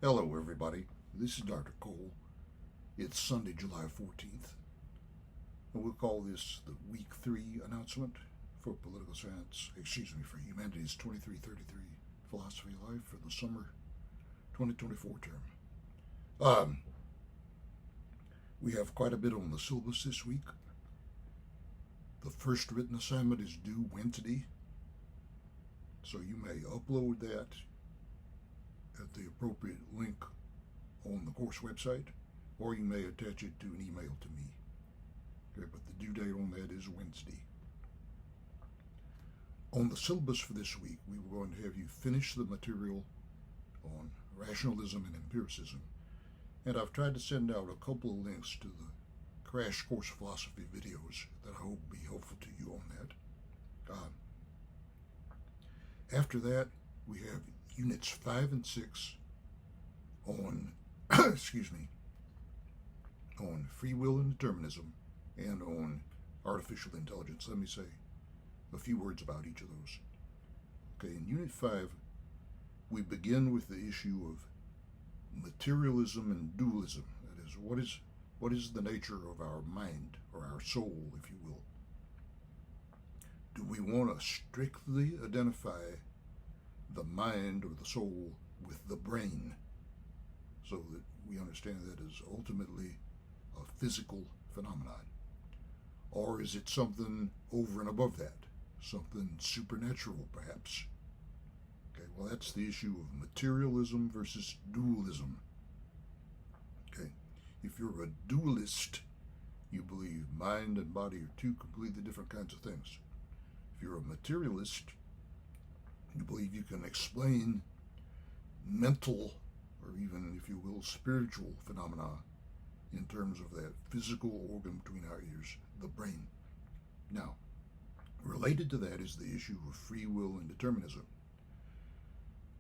Hello, everybody. This is Dr. Cole. It's Sunday, July 14th. And we'll call this the Week 3 announcement for Political Science, for Humanities 2333 Philosophy Life for the summer 2024 term. We have quite a bit on the syllabus this week. The first written assignment is due Wednesday, so you may upload that at the appropriate link on the course website, or you may attach it to an email to me. Okay, but the due date on that is Wednesday. On the syllabus for this week, we were going to have you finish the material on rationalism and empiricism, and I've tried to send out a couple of links to the Crash Course Philosophy videos that I hope will be helpful to you on that. After that, we have Units 5 and 6 on, on free will and determinism and on artificial intelligence. Let me say a few words about each of those. Okay, in Unit 5, we begin with the issue of materialism and dualism. That is, what is the nature of our mind, or our soul, if you will? Do we want to strictly identify the mind or the soul with the brain, so that we understand that as ultimately a physical phenomenon? Or is it something over and above that, something supernatural perhaps? Okay, well, that's the issue of materialism versus dualism. Okay, if you're a dualist, you believe mind and body are two completely different kinds of things. If you're a materialist, you believe you can explain mental, or even, if you will, spiritual phenomena in terms of that physical organ between our ears, the brain. Now, related to that is the issue of free will and determinism.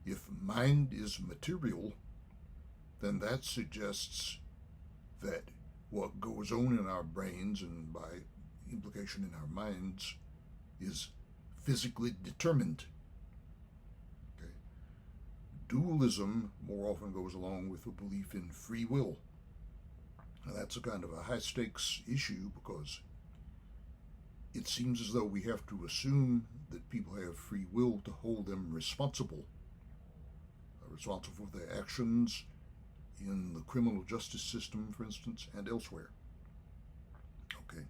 If mind is material, then that suggests that what goes on in our brains, and by implication in our minds, is physically determined. Dualism more often goes along with a belief in free will. Now, that's a kind of a high-stakes issue, because it seems as though we have to assume that people have free will to hold them responsible for their actions in the criminal justice system, for instance, and elsewhere. Okay,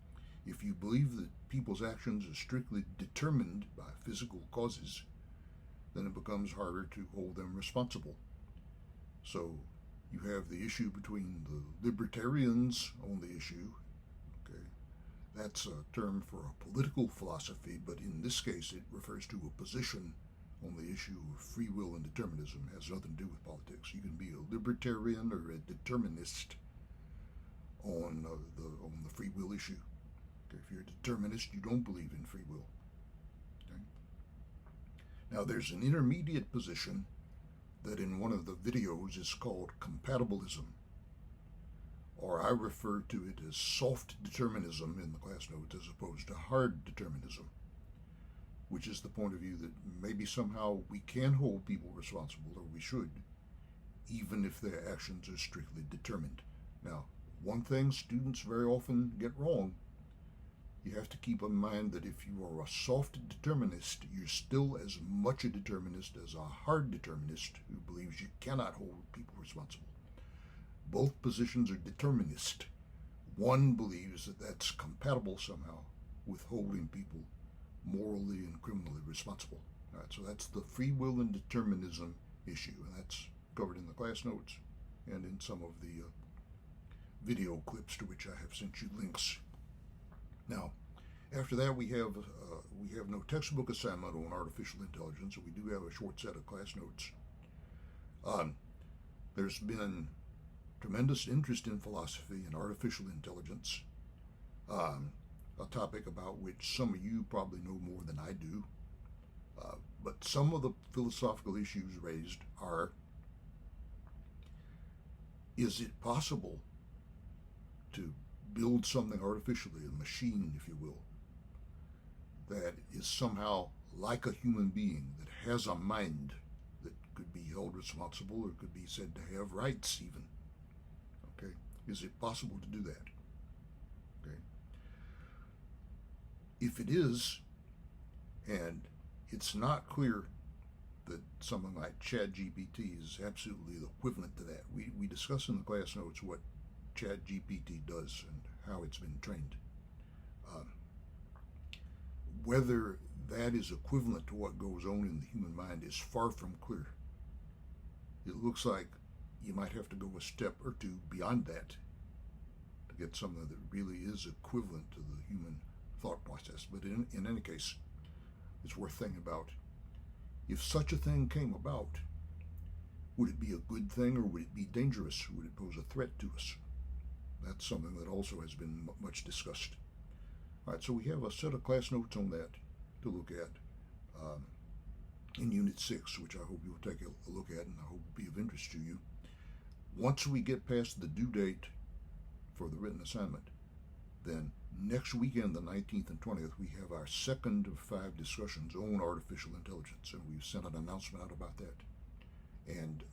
if you believe that people's actions are strictly determined by physical causes, then it becomes harder to hold them responsible. So you have the issue between the libertarians on the issue. Okay, that's a term for a political philosophy, but in this case it refers to a position on the issue of free will and determinism. It has nothing to do with politics. You can be a libertarian or a determinist on the free will issue. Okay, if you're a determinist, you don't believe in free will. Now, there's an intermediate position that in one of the videos is called compatibilism, or I refer to it as soft determinism in the class notes as opposed to hard determinism, which is the point of view that maybe somehow we can hold people responsible, or we should, even if their actions are strictly determined. Now, one thing students very often get wrong: you have to keep in mind that if you are a soft determinist, you're still as much a determinist as a hard determinist who believes you cannot hold people responsible. Both positions are determinist. One believes that that's compatible somehow with holding people morally and criminally responsible. All right, so that's the free will and determinism issue, and that's covered in the class notes and in some of the video clips to which I have sent you links. Now, after that, we have no textbook assignment on artificial intelligence, and we do have a short set of class notes. There's been tremendous interest in philosophy and artificial intelligence, a topic about which some of you probably know more than I do. But some of the philosophical issues raised are: is it possible to build something artificially, a machine, if you will, that is somehow like a human being, that has a mind, that could be held responsible, or could be said to have rights even. Okay? Is it possible to do that? Okay? If it is, and it's not clear that something like ChatGPT is absolutely the equivalent to that. We discuss in the class notes what ChatGPT does and how it's been trained. Whether that is equivalent to what goes on in the human mind is far from clear. It looks like you might have to go a step or two beyond that to get something that really is equivalent to the human thought process. But in any case, it's worth thinking about. If such a thing came about, would it be a good thing or would it be dangerous? Would it pose a threat to us? That's something that also has been much discussed. All right, so we have a set of class notes on that to look at in Unit 6, which I hope you'll take a look at and I hope will be of interest to you. Once we get past the due date for the written assignment, then next weekend, the 19th and 20th, we have our second of 5 discussions on artificial intelligence, and we've sent an announcement out about that. And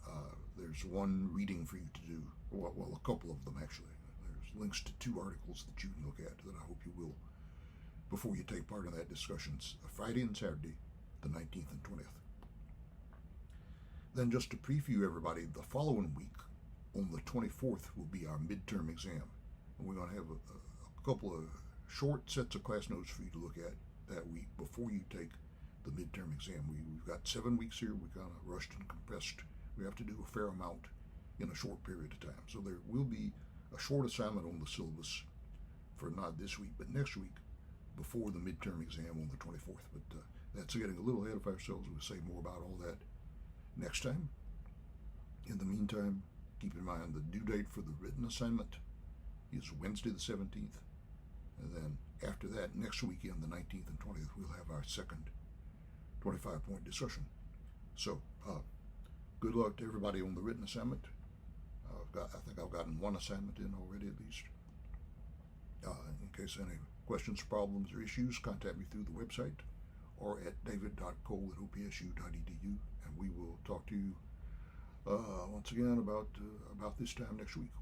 there's one reading for you to do, well, a couple of them actually. There's links to 2 articles that you can look at that I hope you will before you take part in that discussions, Friday and Saturday, the 19th and 20th. Then just to preview everybody, the following week, on the 24th, will be our midterm exam. And we're going to have a couple of short sets of class notes for you to look at that week before you take the midterm exam. We've got 7 weeks here. We kind of rushed and compressed. We have to do a fair amount in a short period of time. So there will be a short assignment on the syllabus for not this week, but next week before the midterm exam on the 24th. But that's getting a little ahead of ourselves. We'll say more about all that next time. In the meantime, keep in mind the due date for the written assignment is Wednesday the 17th. And then after that, next weekend, the 19th and 20th, we'll have our second 25-point discussion. So, good luck to everybody on the written assignment. I think I've gotten 1 assignment in already at least. In case any questions, problems, or issues, contact me through the website or at david.cole@opsu.edu, and we will talk to you once again about this time next week.